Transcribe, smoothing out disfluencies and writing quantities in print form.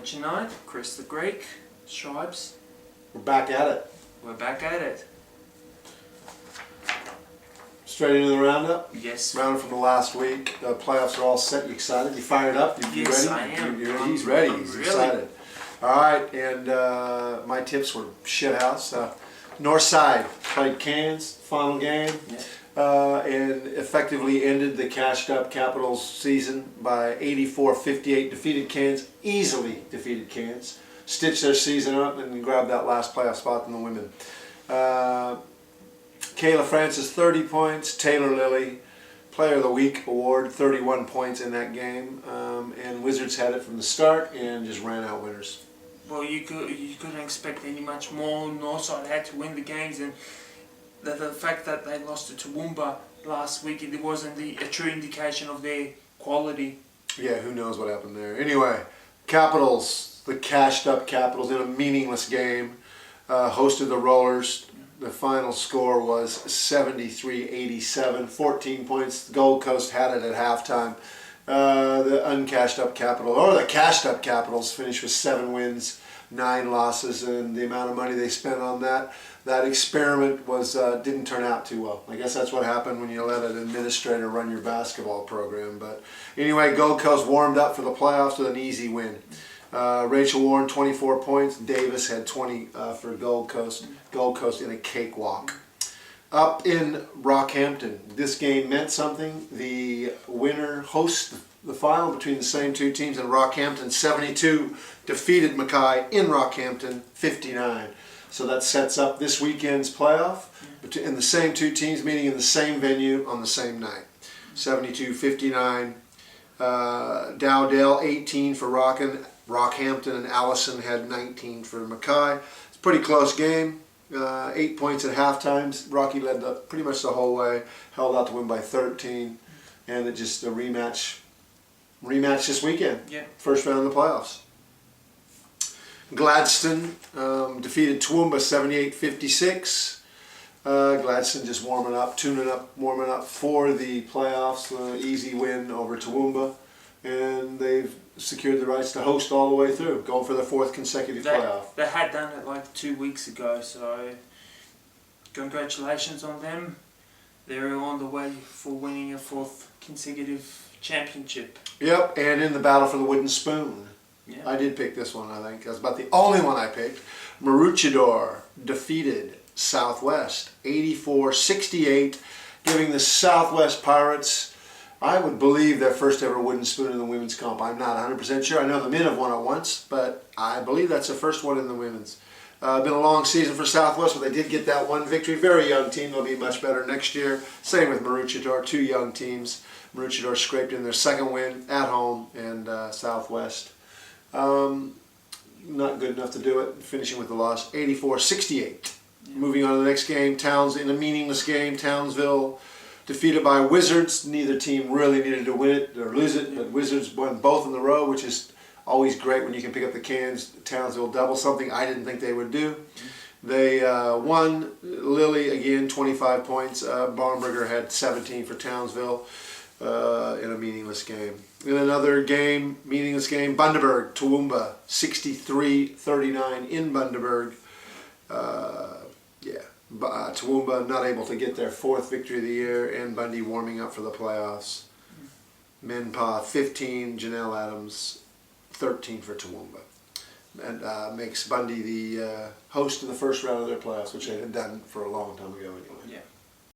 let you know, Chris the Greek, Stripes. We're back at it. We're back at it. Straight into the roundup? Yes. Roundup from the last week. The playoffs are all set. You excited? You fired up? You Yes, ready? I am. He's ready. I'm He's really excited. All right, and my tips were shithouse. Northside played Cairns, final game, and effectively ended the cashed-up Capitals season by 84-58. Defeated Cairns, easily defeated Cairns. Stitched their season up and grabbed that last playoff spot in the women. Kayla Francis, 30 points. Taylor Lilly, Player of the Week award, 31 points in that game. And Wizards had it from the start and just ran out winners. Well, you couldn't expect any much more. Northside had to win the games, and the fact that they lost to Toowoomba last week, it wasn't a true indication of their quality. Yeah, who knows what happened there. Anyway, Capitals, the cashed-up Capitals in a meaningless game, hosted the Rollers. The final score was 73-87, 14 points. The Gold Coast had it at halftime. The uncashed-up Capital, or the cashed-up Capitals, finished with 7 wins, 9 losses, and the amount of money they spent on that experiment was didn't turn out too well. I guess that's what happened when you let an administrator run your basketball program. But anyway, Gold Coast warmed up for the playoffs with an easy win. Rachel Warren, 24 points. Davis had 20 for Gold Coast. Gold Coast in a cakewalk. Up in Rockhampton, this game meant something. The winner hosts the final between the same two teams in Rockhampton. 72 defeated Mackay in Rockhampton, 59. So that sets up this weekend's playoff in the same two teams meeting in the same venue on the same night. 72-59. Dowdell, 18 for Rockhampton, and Allison had 19 for Mackay. It's a pretty close game. 8 points at halftime. Rocky led pretty much the whole way, held out to win by 13, and it just a rematch this weekend. Yeah. First round of the playoffs. Gladstone defeated Toowoomba 78-56. Gladstone just warming up for the playoffs. Easy win over Toowoomba, and they've secured the rights to host all the way through, going for their 4th consecutive playoff. They had done it like 2 weeks ago, so congratulations on them. They're on the way for winning a 4th consecutive championship. Yep, and in the battle for the wooden spoon. Yeah. I did pick this one, I think. That's about the only one I picked. Maroochydore defeated Southwest 84-68, giving the Southwest Pirates, I would believe, their first ever wooden spoon in the women's comp. I'm not 100% sure. I know the men have won it once, but I believe that's the first one in the women's. Been a long season for Southwest, but they did get that one victory. Very young team. They'll be much better next year. Same with Maroochydore. 2 young teams. Maroochydore scraped in their 2nd win at home, and Southwest not good enough to do it, finishing with the loss 84-68. Moving on to the next game, Towns in a meaningless game. Townsville defeated by Wizards. Neither team really needed to win it or lose it, but Wizards won both in a row, which is always great when you can pick up the Cairns Townsville double, something I didn't think they would do. They won. Lilly again, 25 points. Barnberger had 17 for Townsville in a meaningless game. In another game, meaningless game, Bundaberg, Toowoomba, 63-39 in Bundaberg. Toowoomba not able to get their 4th victory of the year, and Bundy warming up for the playoffs. Menpa, 15, Janelle Adams, 13 for Toowoomba. And makes Bundy the host of the first round of their playoffs, which they had done for a long time ago anyway. Yeah.